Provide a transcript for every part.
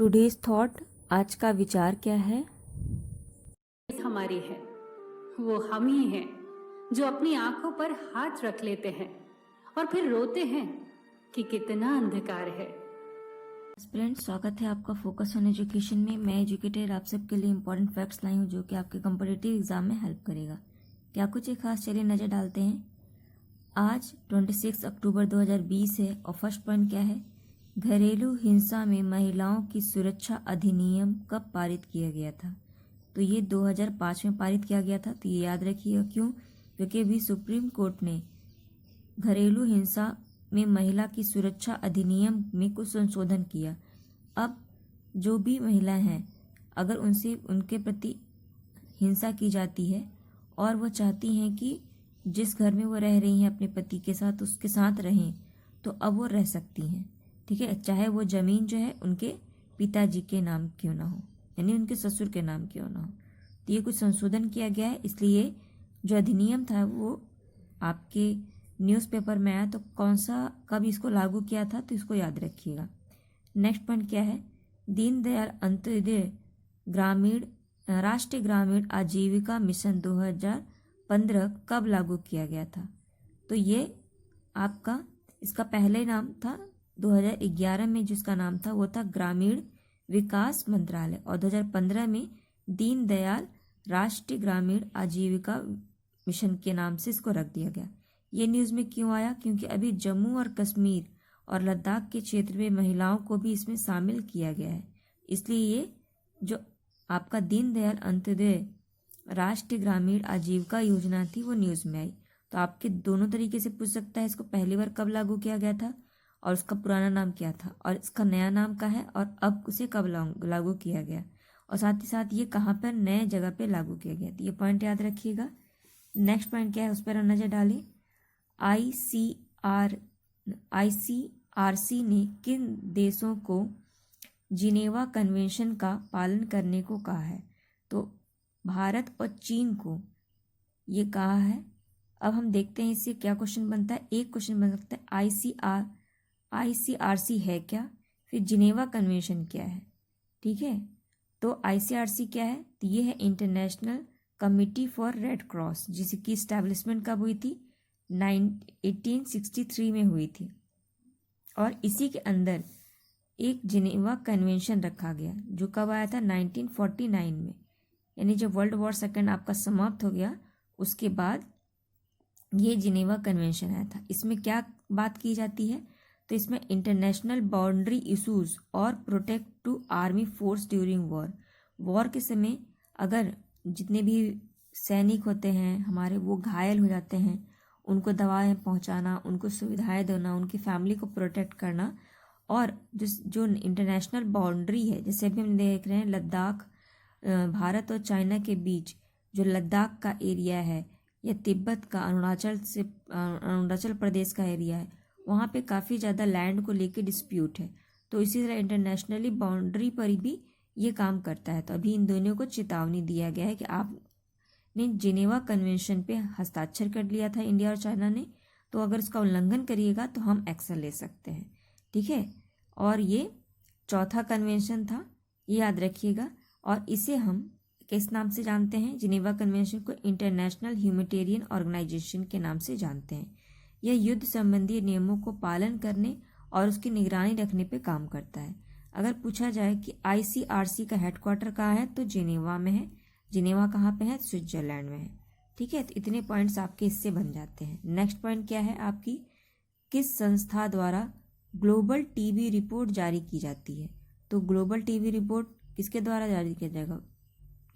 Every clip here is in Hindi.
टुडेज थॉट, आज का विचार क्या है। हमारी है, वो हम ही हैं जो अपनी आंखों पर हाथ रख लेते हैं और फिर रोते हैं कि कितना अंधकार है। फ्रेंड्स, स्वागत है आपका फोकस ऑन एजुकेशन में। मैं एजुकेटर आप सबके लिए इंपॉर्टेंट फैक्ट्स लाई हूँ जो कि आपके कॉम्पिटिटिव एग्जाम में हेल्प करेगा। क्या कुछ एक खास, चलिए नज़र डालते हैं। आज 26 अक्टूबर 2020 है और फर्स्ट पॉइंट क्या है। घरेलू हिंसा में महिलाओं की सुरक्षा अधिनियम कब पारित किया गया था। तो ये 2005 में पारित किया गया था। तो ये याद रखिएगा, क्यों? क्योंकि अभी सुप्रीम कोर्ट ने घरेलू हिंसा में महिला की सुरक्षा अधिनियम में कुछ संशोधन किया। अब जो भी महिला हैं, अगर उनसे उनके प्रति हिंसा की जाती है और वो चाहती हैं कि जिस घर में वो रह रही हैं अपने पति के साथ उसके साथ रहें, तो अब वो रह सकती हैं। ठीक है, चाहे वो ज़मीन जो है उनके पिताजी के नाम क्यों ना हो, यानी उनके ससुर के नाम क्यों ना हो। तो ये कुछ संशोधन किया गया है, इसलिए जो अधिनियम था वो आपके न्यूज़पेपर में आया। तो कौन सा, कब इसको लागू किया था, तो इसको याद रखिएगा। नेक्स्ट पॉइंट क्या है। दीनदयाल अंत्योदय ग्रामीण राष्ट्रीय ग्रामीण आजीविका मिशन 2015 कब लागू किया गया था। तो ये आपका, इसका पहले नाम था 2011 में, जिसका नाम था वो था ग्रामीण विकास मंत्रालय, और 2015 में दीनदयाल राष्ट्रीय ग्रामीण आजीविका मिशन के नाम से इसको रख दिया गया। ये न्यूज़ में क्यों आया? क्योंकि अभी जम्मू और कश्मीर और लद्दाख के क्षेत्र में महिलाओं को भी इसमें शामिल किया गया है, इसलिए ये जो आपका दीनदयाल अंत्योदय राष्ट्रीय ग्रामीण आजीविका योजना थी वो न्यूज़ में आई। तो आपके दोनों तरीके से पूछ सकता है, इसको पहली बार कब लागू किया गया था और उसका पुराना नाम क्या था, और इसका नया नाम क्या है, और अब उसे कब लागू किया गया, और साथ ही साथ ये कहाँ पर नए जगह पे लागू किया गया। तो ये पॉइंट याद रखिएगा। नेक्स्ट पॉइंट क्या है, उस पर नजर डालिए। आईसीआरसी ने किन देशों को जिनेवा कन्वेंशन का पालन करने को कहा है। तो भारत और चीन को ये कहा है। अब हम देखते हैं इससे क्या क्वेश्चन बनता है। एक क्वेश्चन बन सकता है आईसीआरसी है क्या, फिर जिनेवा कन्वेंशन क्या है। ठीक है, तो आईसीआरसी क्या है, तो ये है international committee for red cross, जिसकी इस्टेब्लिशमेंट कब हुई थी, 1863 में हुई थी। और इसी के अंदर एक जिनेवा कन्वेंशन रखा गया जो कब आया था, 1949 में, यानी जब वर्ल्ड वॉर सेकेंड आपका समाप्त हो गया उसके बाद ये जिनेवा कन्वेंशन आया था। इसमें क्या बात की जाती है, तो इसमें इंटरनेशनल बाउंड्री इशूज और protect to army force during war के समय अगर जितने भी सैनिक होते हैं हमारे वो घायल हो जाते हैं, उनको दवाएं पहुंचाना, उनको सुविधाएं देना, उनकी फैमिली को प्रोटेक्ट करना। और जो इंटरनेशनल बाउंड्री है, जैसे अभी हम देख रहे हैं लद्दाख, भारत और चाइना के बीच जो लद्दाख का एरिया है, या तिब्बत का, अरुणाचल प्रदेश का एरिया है, वहाँ पे काफ़ी ज़्यादा लैंड को लेके डिस्प्यूट है। तो इसी तरह इंटरनेशनली बाउंड्री पर भी ये काम करता है। तो अभी इन दोनों को चेतावनी दिया गया है कि आपने जिनेवा कन्वेंशन पे हस्ताक्षर कर लिया था इंडिया और चाइना ने, तो अगर इसका उल्लंघन करिएगा तो हम एक्शन ले सकते हैं। ठीक है, और ये चौथा कन्वेंशन था, ये याद रखिएगा। और इसे हम किस नाम से जानते हैं, जिनेवा कन्वेंशन को इंटरनेशनल ह्यूमैनिटेरियन ऑर्गेनाइजेशन के नाम से जानते हैं। यह युद्ध संबंधी नियमों को पालन करने और उसकी निगरानी रखने पे काम करता है। अगर पूछा जाए कि आईसीआरसी का हेडक्वार्टर कहाँ है, तो जिनेवा में है। जिनेवा कहाँ पे है, स्विट्जरलैंड में है। ठीक है, तो इतने पॉइंट्स आपके इससे बन जाते हैं। नेक्स्ट पॉइंट क्या है आपकी, किस संस्था द्वारा ग्लोबल टीबी रिपोर्ट जारी की जाती है। तो ग्लोबल टीबी रिपोर्ट किसके द्वारा जारी किया जाएगा,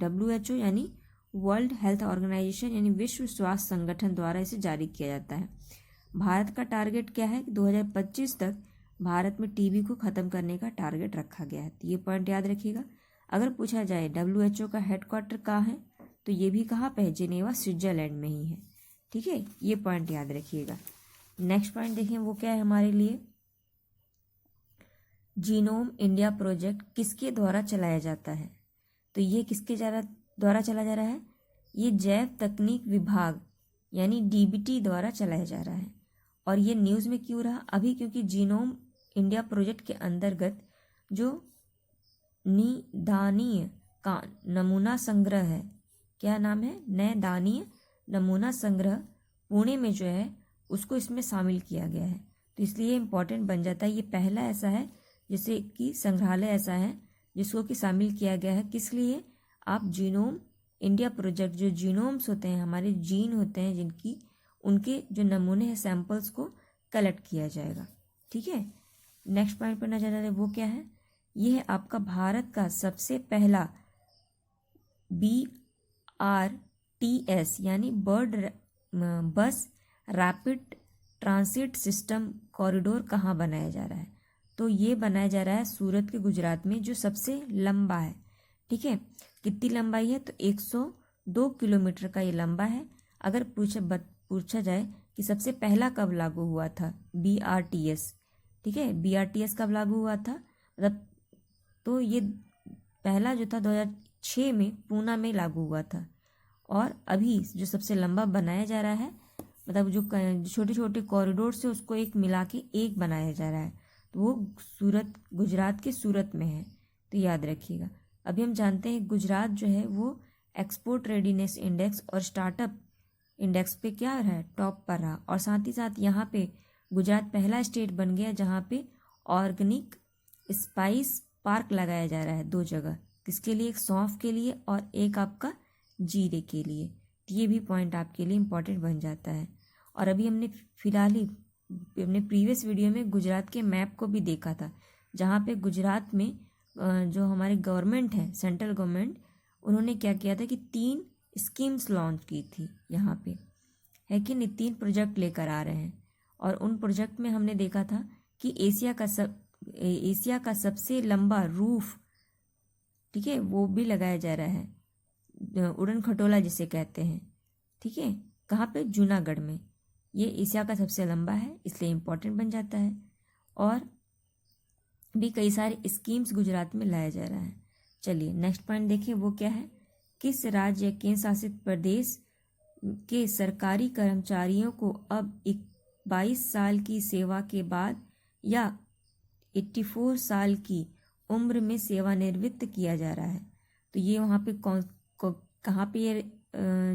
WHO यानी वर्ल्ड हेल्थ ऑर्गेनाइजेशन यानी विश्व स्वास्थ्य संगठन द्वारा इसे जारी किया जाता है। भारत का टारगेट क्या है, 2025 तक भारत में टीबी को ख़त्म करने का टारगेट रखा गया है। तो ये पॉइंट याद रखिएगा। अगर पूछा जाए WHO का हेडक्वार्टर कहाँ है, तो ये भी कहाँ पे है, जिनेवा स्विट्जरलैंड में ही है। ठीक है, ये पॉइंट याद रखिएगा। नेक्स्ट पॉइंट देखें वो क्या है हमारे लिए। जीनोम इंडिया प्रोजेक्ट किसके द्वारा चलाया जाता है। तो ये किसके द्वारा चलाया जा रहा है, ये जैव तकनीक विभाग यानी DBT द्वारा चलाया जा रहा है। और ये न्यूज़ में क्यों रहा अभी, क्योंकि जीनोम इंडिया प्रोजेक्ट के अंतर्गत जो निदानीय का नमूना संग्रह है। क्या नाम है? नैदानीय नमूना संग्रह पुणे में जो है उसको इसमें शामिल किया गया है। तो इसलिए इम्पोर्टेंट बन जाता है। ये पहला ऐसा है जैसे कि संग्रहालय ऐसा है जिसको कि शामिल किया गया है। किस लिए? आप जीनोम इंडिया प्रोजेक्ट, जो जीनोम्स होते हैं, हमारे जीन होते हैं जिनकी, उनके जो नमूने हैं, सैंपल्स को कलेक्ट किया जाएगा। ठीक है, नेक्स्ट पॉइंट पर नजर डालें। वो क्या है? ये है आपका भारत का सबसे पहला BRTS यानी बस रैपिड ट्रांसिट सिस्टम कॉरिडोर कहाँ बनाया जा रहा है? तो ये बनाया जा रहा है सूरत के गुजरात में, जो सबसे लंबा है। ठीक है, कितनी लंबाई है? तो 102 किलोमीटर का ये लंबा है। अगर पूछा जाए कि सबसे पहला कब लागू हुआ था BRTS, ठीक है, BRTS कब लागू हुआ था, मतलब तो ये पहला जो था 2006 में पूना में लागू हुआ था। और अभी जो सबसे लंबा बनाया जा रहा है, मतलब जो छोटे छोटे कॉरिडोर से उसको एक मिला के एक बनाया जा रहा है, तो वो गुजरात के सूरत में है। तो याद रखिएगा। अभी हम जानते हैं गुजरात जो है वो एक्सपोर्ट रेडीनेस इंडेक्स और स्टार्टअप इंडेक्स पे क्या है? टॉप पर रहा। और साथ ही साथ यहाँ पे गुजरात पहला स्टेट बन गया जहाँ पे ऑर्गेनिक स्पाइस पार्क लगाया जा रहा है 2 जगह। किसके लिए? एक सौंफ के लिए और एक आपका जीरे के लिए। तो ये भी पॉइंट आपके लिए इम्पोर्टेंट बन जाता है। और अभी हमने फिलहाल ही अपने प्रीवियस वीडियो में गुजरात के मैप को भी देखा था, जहाँ पे गुजरात में जो हमारे गवर्नमेंट है, सेंट्रल गवर्नमेंट, उन्होंने क्या किया था कि 3 स्कीम्स लॉन्च की थी यहाँ पे, है कि नहीं, 3 प्रोजेक्ट लेकर आ रहे हैं। और उन प्रोजेक्ट में हमने देखा था कि एशिया का सबसे लंबा रूफ, ठीक है, वो भी लगाया जा रहा है, उड़न खटोला जिसे कहते हैं। ठीक है, कहाँ पे? जूनागढ़ में। ये एशिया का सबसे लंबा है, इसलिए इम्पोर्टेंट बन जाता है। और भी कई सारे स्कीम्स गुजरात में लाया जा रहा है। चलिए नेक्स्ट पॉइंट देखिए, वो क्या है? किस राज्य या केंद्र शासित प्रदेश के सरकारी कर्मचारियों को अब 22 साल की सेवा के बाद या 84 साल की उम्र में सेवानिवृत्त किया जा रहा है? तो ये वहाँ पे कहाँ पे ये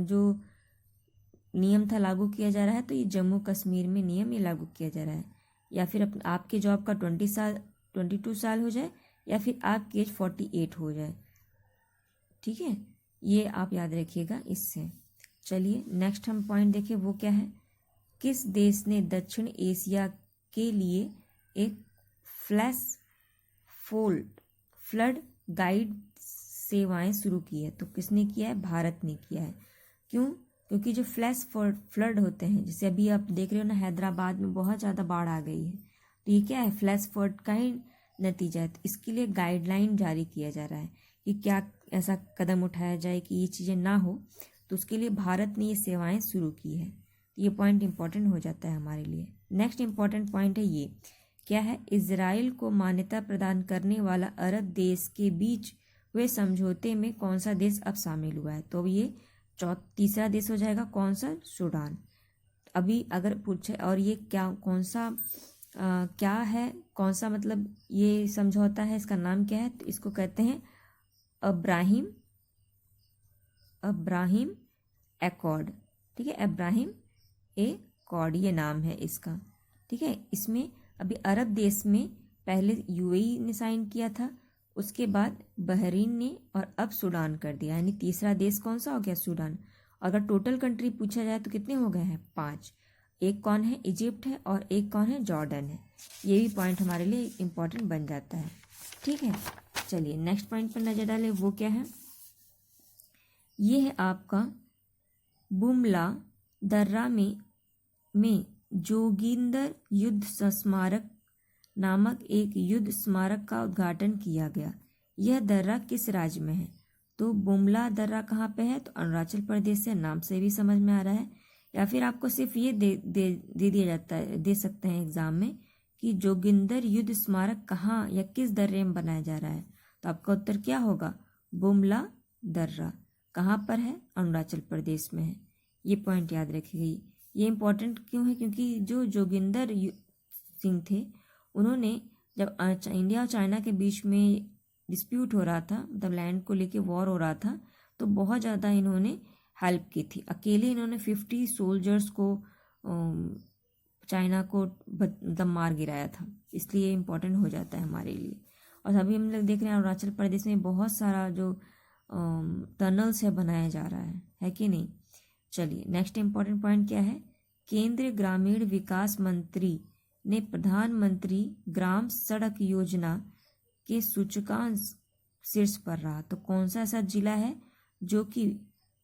जो नियम था लागू किया जा रहा है? तो ये जम्मू कश्मीर में नियम ये लागू किया जा रहा है। या फिर आपके जॉब का 22 साल हो जाए, या फिर आपकी एज 48 हो जाए। ठीक है, ये आप याद रखिएगा इससे। चलिए नेक्स्ट हम पॉइंट देखें, वो क्या है? किस देश ने दक्षिण एशिया के लिए एक फ्लड गाइड सेवाएं शुरू की है? तो किसने किया है? भारत ने किया है। क्यों? क्योंकि जो फ्लड होते हैं, जैसे अभी आप देख रहे हो ना, हैदराबाद में बहुत ज़्यादा बाढ़ आ गई है, तो ये क्या है? फ्लैश फ्लड का ही नतीजा है। तो इसके लिए गाइडलाइन जारी किया जा रहा है कि क्या ऐसा कदम उठाया जाए कि ये चीज़ें ना हो। तो उसके लिए भारत ने ये सेवाएं शुरू की है। तो ये पॉइंट इंपॉर्टेंट हो जाता है हमारे लिए। नेक्स्ट इंपॉर्टेंट पॉइंट है ये, क्या है? इजराइल को मान्यता प्रदान करने वाला अरब देश के बीच हुए समझौते में कौन सा देश अब शामिल हुआ है? तो ये तीसरा देश हो जाएगा। कौन सा? सूडान। अभी अगर पूछे और ये क्या है, कौन सा मतलब ये समझौता है, इसका नाम क्या है? तो इसको कहते हैं अब्राहिम एकॉर्ड। ठीक है, अब्राहिम एकॉर्ड ये नाम है इसका। ठीक है, इसमें अभी अरब देश में पहले UAE ने साइन किया था, उसके बाद बहरीन ने, और अब सूडान कर दिया। यानी तीसरा देश कौन सा हो गया? सूडान। अगर टोटल कंट्री पूछा जाए तो कितने हो गए हैं? 5। एक कौन है? इजिप्ट है, और एक कौन है? जॉर्डन है। ये भी पॉइंट हमारे लिए इम्पोर्टेंट बन जाता है। ठीक है, चलिए नेक्स्ट पॉइंट पर नजर डालें, वो क्या है? ये है आपका बुमला दर्रा में जोगिंदर युद्ध स्मारक नामक एक युद्ध स्मारक का उद्घाटन किया गया। यह दर्रा किस राज्य में है? तो बुमला दर्रा कहाँ पे है? तो अरुणाचल प्रदेश से, नाम से भी समझ में आ रहा है। या फिर आपको सिर्फ ये दे दिया जाता है, दे सकते हैं एग्जाम में कि जोगिंदर युद्ध स्मारक कहाँ या किस दर्रे में बनाया जा रहा है? तो आपका उत्तर क्या होगा? बुमला दर्रा। कहाँ पर है? अरुणाचल प्रदेश में है। ये पॉइंट याद रखिएगा। ये इम्पोर्टेंट क्यों है? क्योंकि जो जोगिंदर सिंह थे, उन्होंने जब इंडिया और चाइना के बीच में डिस्प्यूट हो रहा था, मतलब लैंड को लेके वॉर हो रहा था, तो बहुत ज़्यादा इन्होंने हेल्प की थी। अकेले इन्होंने 50 सोल्जर्स को चाइना को मतलब मार गिराया था, इसलिए इम्पोर्टेंट हो जाता है हमारे लिए। और अभी हम लोग देख रहे हैं अरुणाचल प्रदेश में बहुत सारा जो टनल्स है बनाया जा रहा है कि नहीं। चलिए नेक्स्ट इम्पोर्टेंट पॉइंट क्या है, केंद्रीय ग्रामीण विकास मंत्री ने प्रधानमंत्री ग्राम सड़क योजना के सूचकांक शीर्ष पर रहा। तो कौन सा ऐसा जिला है जो कि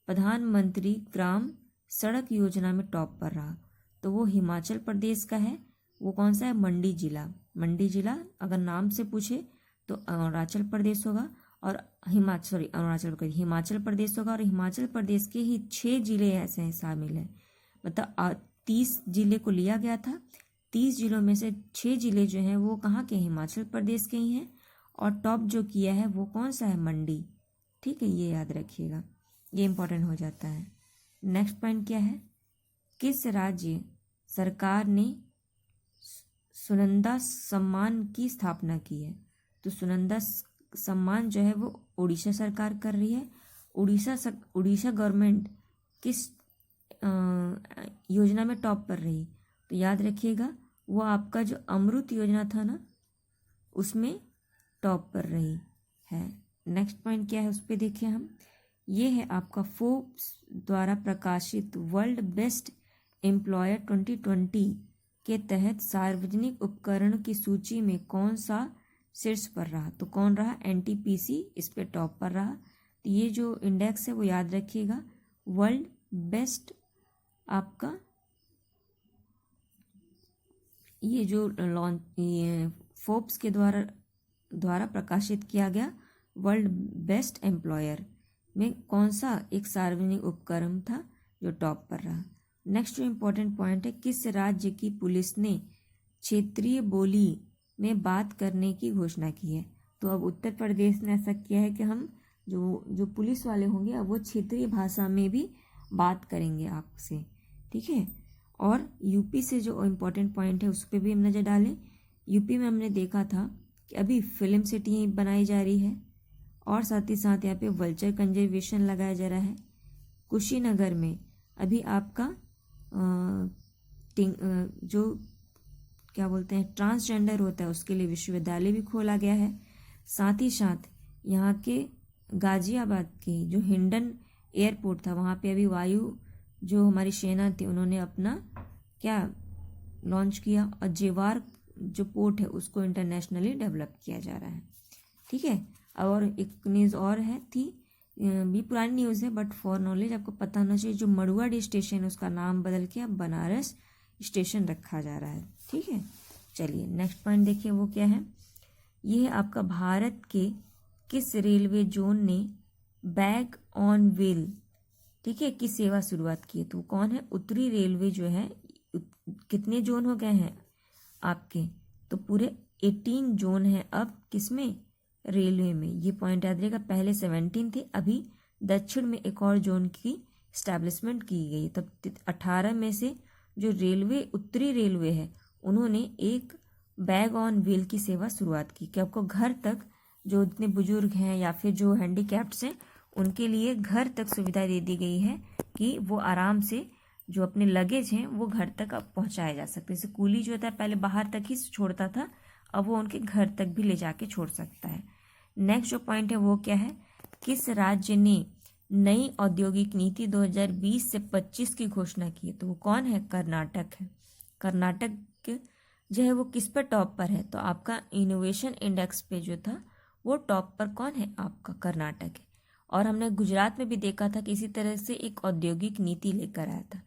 प्रधानमंत्री ग्राम सड़क योजना में टॉप पर रहा, तो वो हिमाचल प्रदेश का है। वो कौन सा है, मंडी जिला। मंडी जिला अगर नाम से पूछे तो अरुणाचल प्रदेश होगा, और हिमाचल प्रदेश होगा, और हिमाचल प्रदेश के ही 6 जिले ऐसे हैं शामिल हैं। मतलब 30 जिले को लिया गया था, 30 जिलों में से 6 जिले जो हैं वो कहाँ के, हिमाचल प्रदेश के ही हैं, और टॉप जो किया है वो कौन सा है, मंडी। ठीक है, ये याद रखिएगा, ये इंपॉर्टेंट हो जाता है। नेक्स्ट पॉइंट क्या है, किस राज्य सरकार ने सुनंदा सम्मान की स्थापना की है। तो सुनंदा सम्मान जो है वो उड़ीसा सरकार कर रही है। उड़ीसा गवर्नमेंट किस योजना में टॉप पर रही, तो याद रखिएगा वो आपका जो अमृत योजना था ना, उसमें टॉप पर रही है। नेक्स्ट पॉइंट क्या है उस पर देखिए हम, ये है आपका फोर्ब्स द्वारा प्रकाशित वर्ल्ड बेस्ट एम्प्लॉयर 2020 के तहत सार्वजनिक उपकरण की सूची में कौन सा शीर्ष पर रहा। तो कौन रहा, एनटीपीसी इस पे टॉप पर रहा। तो ये जो इंडेक्स है वो याद रखिएगा, वर्ल्ड बेस्ट आपका ये जो ये फोर्ब्स के द्वारा प्रकाशित किया गया वर्ल्ड बेस्ट एम्प्लॉयर में कौन सा एक सार्वजनिक उपक्रम था जो टॉप पर रहा। नेक्स्ट जो इम्पोर्टेंट पॉइंट है, किस राज्य की पुलिस ने क्षेत्रीय बोली में बात करने की घोषणा की है। तो अब उत्तर प्रदेश ने ऐसा किया है कि हम जो पुलिस वाले होंगे अब वो क्षेत्रीय भाषा में भी बात करेंगे आपसे, ठीक है। और यूपी से जो इम्पोर्टेंट पॉइंट है उस पर भी हम नज़र डालें। यूपी में हमने देखा था कि अभी फिल्म सिटी बनाई जा रही है, और साथ ही साथ यहाँ पे वल्चर कंजर्वेशन लगाया जा रहा है। कुशीनगर में अभी आपका जो क्या बोलते हैं ट्रांसजेंडर होता है उसके लिए विश्वविद्यालय भी खोला गया है। साथ ही साथ यहाँ के गाजियाबाद के जो हिंडन एयरपोर्ट था वहाँ पे अभी वायु जो हमारी सेना थी उन्होंने अपना क्या लॉन्च किया, और जेवार जो पोर्ट है उसको इंटरनेशनली डेवलप किया जा रहा है, ठीक है। और एक न्यूज़ और है थी, भी पुरानी न्यूज़ है बट फॉर नॉलेज आपको पता होना चाहिए, जो मड़ुआडी स्टेशन है उसका नाम बदल के अब बनारस स्टेशन रखा जा रहा है, ठीक है। चलिए नेक्स्ट पॉइंट देखिए वो क्या है, ये है आपका भारत के किस रेलवे जोन ने बैग ऑन व्हील, ठीक है, की सेवा शुरुआत की है। तो कौन है, उत्तरी रेलवे जो है, कितने जोन हो गए हैं आपके, तो पूरे 18 जोन है अब किसमें, रेलवे में। ये पॉइंट याद रहेगा, पहले 17 थे, अभी दक्षिण में एक और जोन की इस्टेब्लिशमेंट की गई। तब 18 में से जो रेलवे उत्तरी रेलवे है उन्होंने एक बैग ऑन व्हील की सेवा शुरुआत की कि आपको घर तक जो इतने बुजुर्ग हैं या फिर जो हैंडीकैप्ड्स हैं उनके लिए घर तक सुविधा दे दी गई है कि वो आराम से जो अपने लगेज हैं वो घर तक अब पहुंचाया जा सकते हैं। जैसे कूली जो होता है पहले बाहर तक ही छोड़ता था, अब वो उनके घर तक भी ले जाके छोड़ सकता है। नेक्स्ट जो पॉइंट है वो क्या है, किस राज्य ने नई औद्योगिक नीति 2020 से 25 की घोषणा की है। तो वो कौन है, कर्नाटक है। कर्नाटक जो है वो किस पर टॉप पर है, तो आपका इनोवेशन इंडेक्स पे जो था वो टॉप पर कौन है, आपका कर्नाटक है। और हमने गुजरात में भी देखा था कि इसी तरह से एक औद्योगिक नीति लेकर आया था,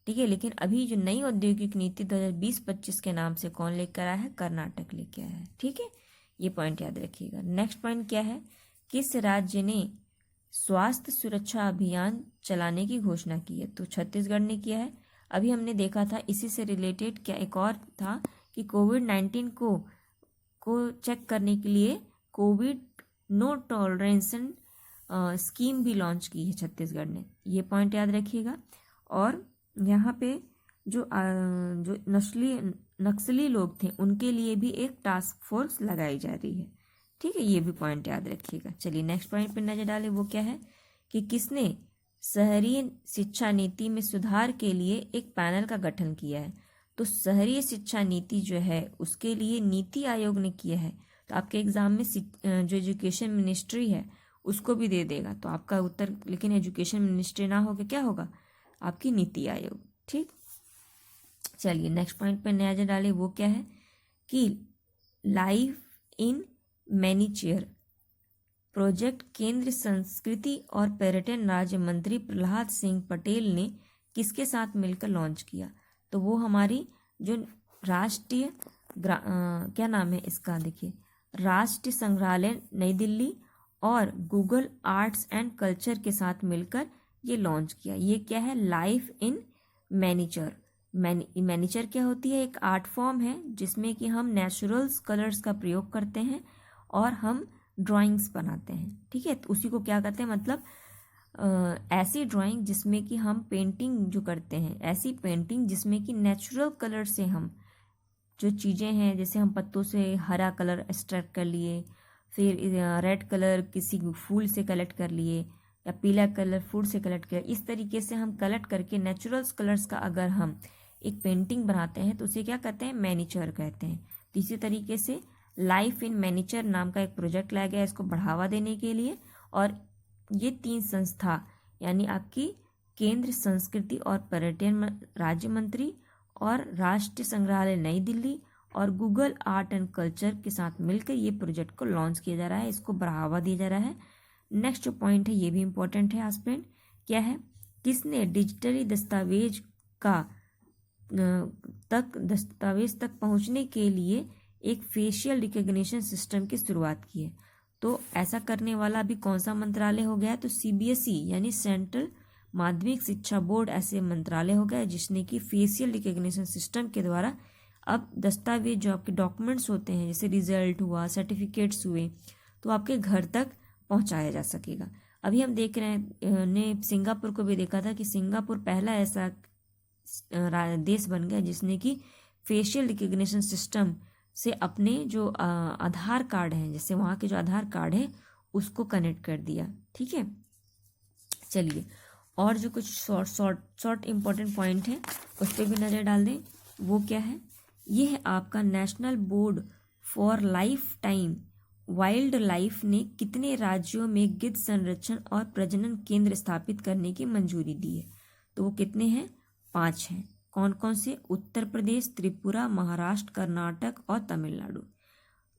ठीक है। लेकिन अभी जो नई औद्योगिक नीति 2020-25 के नाम से कौन लेकर आया है, कर्नाटक लेकर आया है, ठीक है। ये पॉइंट याद रखिएगा। नेक्स्ट पॉइंट क्या है, किस राज्य ने स्वास्थ्य सुरक्षा अभियान चलाने की घोषणा की है। तो छत्तीसगढ़ ने किया है। अभी हमने देखा था इसी से रिलेटेड क्या एक और था कि कोविड-19 को चेक करने के लिए कोविड नो टॉलरेंस स्कीम भी लॉन्च की है छत्तीसगढ़ ने, ये पॉइंट याद रखिएगा। और यहाँ पे जो नक्सली लोग थे उनके लिए भी एक टास्क फोर्स लगाई जा रही है, ठीक है, ये भी पॉइंट याद रखिएगा। चलिए नेक्स्ट पॉइंट पर नजर डालें। वो क्या है कि किसने शहरी शिक्षा नीति में सुधार के लिए एक पैनल का गठन किया है। तो शहरी शिक्षा नीति जो है उसके लिए नीति आयोग ने किया है। तो आपके एग्जाम में जो एजुकेशन मिनिस्ट्री है उसको भी दे देगा, तो आपका उत्तर लेकिन एजुकेशन मिनिस्ट्री ना होकर क्या होगा, आपकी नीति आयोग। ठीक, चलिए नेक्स्ट पॉइंट पर नजर डालें। वो क्या है कि लाइफ इन मैनीचेयर प्रोजेक्ट केंद्र संस्कृति और पर्यटन राज्य मंत्री प्रहलाद सिंह पटेल ने किसके साथ मिलकर लॉन्च किया। तो वो हमारी जो राष्ट्रीय क्या नाम है इसका, देखिए, राष्ट्रीय संग्रहालय नई दिल्ली और गूगल आर्ट्स एंड कल्चर के साथ मिलकर ये लॉन्च किया। ये क्या है, लाइफ इन मैनीचर। मैनीचर क्या होती है, एक आर्ट फॉर्म है जिसमें कि हम नेचुरल्स कलर्स का प्रयोग करते हैं और हम ड्राइंग्स बनाते हैं। ठीक है, तो उसी को क्या कहते हैं, मतलब ऐसी ड्राइंग जिसमें कि हम पेंटिंग जो करते हैं, ऐसी पेंटिंग जिसमें कि नेचुरल कलर से हम जो चीज़ें हैं, जैसे हम पत्तों से हरा कलर एक्सट्रैक्ट कर लिए, फिर रेड कलर किसी फूल से कलेक्ट कर लिए, या पीला कलर फूल से कलेक्ट किया, इस तरीके से हम कलेक्ट करके नेचुरल्स कलर्स का अगर हम एक पेंटिंग बनाते हैं तो उसे क्या कहते हैं, मैनीचर कहते हैं। तो इसी तरीके से लाइफ इन मैनीचर नाम का एक प्रोजेक्ट लाया गया इसको बढ़ावा देने के लिए। और ये 3 संस्था यानी आपकी केंद्र संस्कृति और पर्यटन राज्य मंत्री और राष्ट्रीय संग्रहालय नई दिल्ली और गूगल आर्ट एंड कल्चर के साथ मिलकर ये प्रोजेक्ट को लॉन्च किया जा रहा है, इसको बढ़ावा दिया जा रहा है। नेक्स्ट जो पॉइंट है ये भी इम्पोर्टेंट है एस्पिरेंट, क्या है, किसने डिजिटली दस्तावेज तक पहुंचने के लिए एक फेशियल रिकग्निशन सिस्टम की शुरुआत की है। तो ऐसा करने वाला भी कौन सा मंत्रालय हो गया है, तो सीबीएसई यानी सेंट्रल माध्यमिक शिक्षा बोर्ड ऐसे मंत्रालय हो गया जिसने कि फेशियल रिकग्निशन सिस्टम के द्वारा अब दस्तावेज जो आपके डॉक्यूमेंट्स होते हैं, जैसे रिजल्ट हुआ, सर्टिफिकेट्स हुए, तो आपके घर तक पहुंचाया जा सकेगा। अभी हम देख रहे हैं ने सिंगापुर को भी देखा था कि सिंगापुर पहला ऐसा देश बन गया जिसने कि फेशियल रिकग्निशन सिस्टम से अपने जो आधार कार्ड हैं, जैसे वहाँ के जो आधार कार्ड है उसको कनेक्ट कर दिया। ठीक है, चलिए और जो कुछ शॉर्ट इम्पोर्टेंट पॉइंट है उस पर भी नज़र डाल दें। वो क्या है, ये है आपका national board for life time wild life ने कितने राज्यों में गिद्ध संरक्षण और प्रजनन केंद्र स्थापित करने की मंजूरी दी है। तो वो कितने हैं, 5 हैं। कौन कौन से, उत्तर प्रदेश, त्रिपुरा, महाराष्ट्र, कर्नाटक और तमिलनाडु।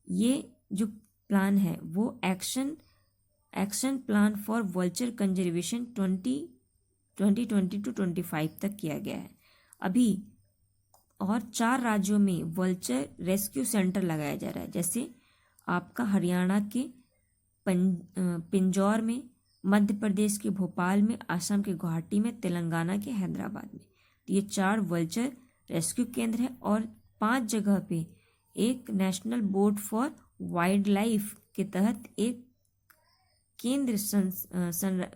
ये जो प्लान है वो action plan for vulture conservation 2020 to 25 तक किया गया है अभी। और 4 राज्यों में वल्चर रेस्क्यू सेंटर लगाया जा रहा है, जैसे आपका हरियाणा के पिंजौर में, मध्य प्रदेश के भोपाल में, असम के गुवाहाटी में, तेलंगाना के हैदराबाद में। तो ये 4 वल्चर रेस्क्यू केंद्र है और 5 जगह पे एक national board for wild life के तहत एक केंद्र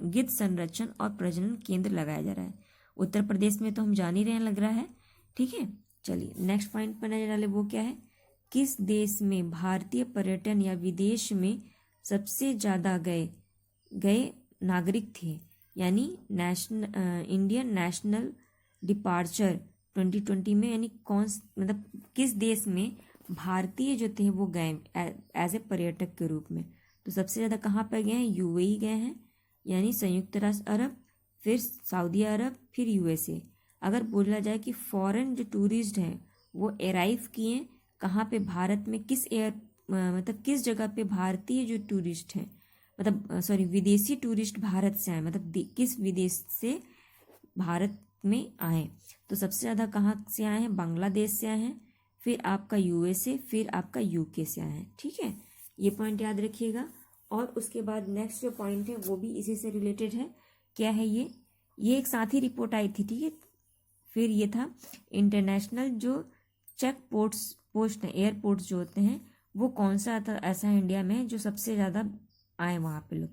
गिद्ध संरक्षण और प्रजनन केंद्र लगाया जा रहा है। उत्तर प्रदेश में तो हम जान ही रहे हैं, लग रहा है। ठीक है, चलिए नेक्स्ट पॉइंट पर नजर डालें। वो क्या है, किस देश में भारतीय पर्यटन या विदेश में सबसे ज़्यादा गए नागरिक थे, यानी इंडियन नेशनल डिपार्चर 2020 में, यानी मतलब किस देश में भारतीय जो थे वो गए एज ए पर्यटक के रूप में। तो सबसे ज़्यादा कहाँ पर गए हैं, यूएई गए हैं, यानी संयुक्त राष्ट्र अरब, फिर सऊदी अरब, फिर यूएसए। अगर बोला जाए कि फॉरेन जो टूरिस्ट हैं वो अराइव किए कहाँ पे, भारत में मतलब किस जगह पे भारतीय जो टूरिस्ट हैं, मतलब सॉरी विदेशी टूरिस्ट भारत से आए, मतलब किस विदेश से भारत में आए। तो सबसे ज़्यादा कहाँ से आए हैं, बांग्लादेश से आए हैं, फिर आपका यूएसए, फिर आपका यूके से आए हैं। ठीक है, ये पॉइंट याद रखिएगा। और उसके बाद नेक्स्ट जो पॉइंट है वो भी इसी से रिलेटेड है। क्या है ये एक साथ ही रिपोर्ट आई थी। ठीक है, फिर ये था इंटरनेशनल जो चेक पोस्ट हैं, एयरपोर्ट्स जो होते हैं, वो कौन सा ऐसा है इंडिया में जो सबसे ज़्यादा आए वहाँ पे लोग।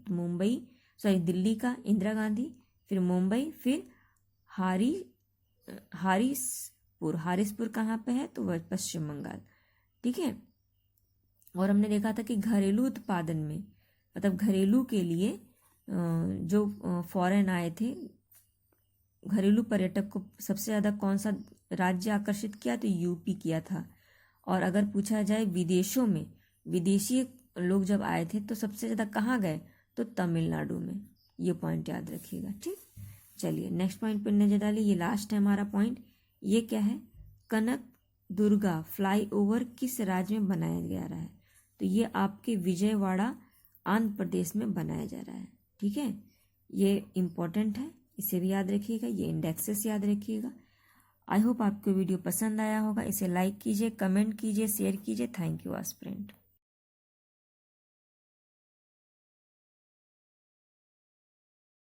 तो दिल्ली का इंदिरा गांधी, फिर मुंबई, फिर हारिसपुर कहाँ पे है, तो वह पश्चिम बंगाल। ठीक है, और हमने देखा था कि घरेलू उत्पादन में, मतलब घरेलू के लिए जो फॉरेन आए थे, घरेलू पर्यटक को सबसे ज़्यादा कौन सा राज्य आकर्षित किया, तो यूपी किया था। और अगर पूछा जाए विदेशों में, विदेशी लोग जब आए थे तो सबसे ज़्यादा कहाँ गए, तो तमिलनाडु में। ये पॉइंट याद रखिएगा, ठीक। चलिए नेक्स्ट पॉइंट पर नजर डालिए, ये लास्ट है हमारा पॉइंट। ये क्या है, कनक दुर्गा फ्लाईओवर किस राज्य में बनाया जा रहा है, तो ये आपके विजयवाड़ा आंध्र प्रदेश में बनाया जा रहा है, ठीक है। ये इम्पोर्टेंट है, इसे भी याद रखिएगा, ये इंडेक्सेस याद रखिएगा। आई होप आपको वीडियो पसंद आया होगा। इसे लाइक कीजिए, कमेंट कीजिए, शेयर कीजिए। Thank you aspirant.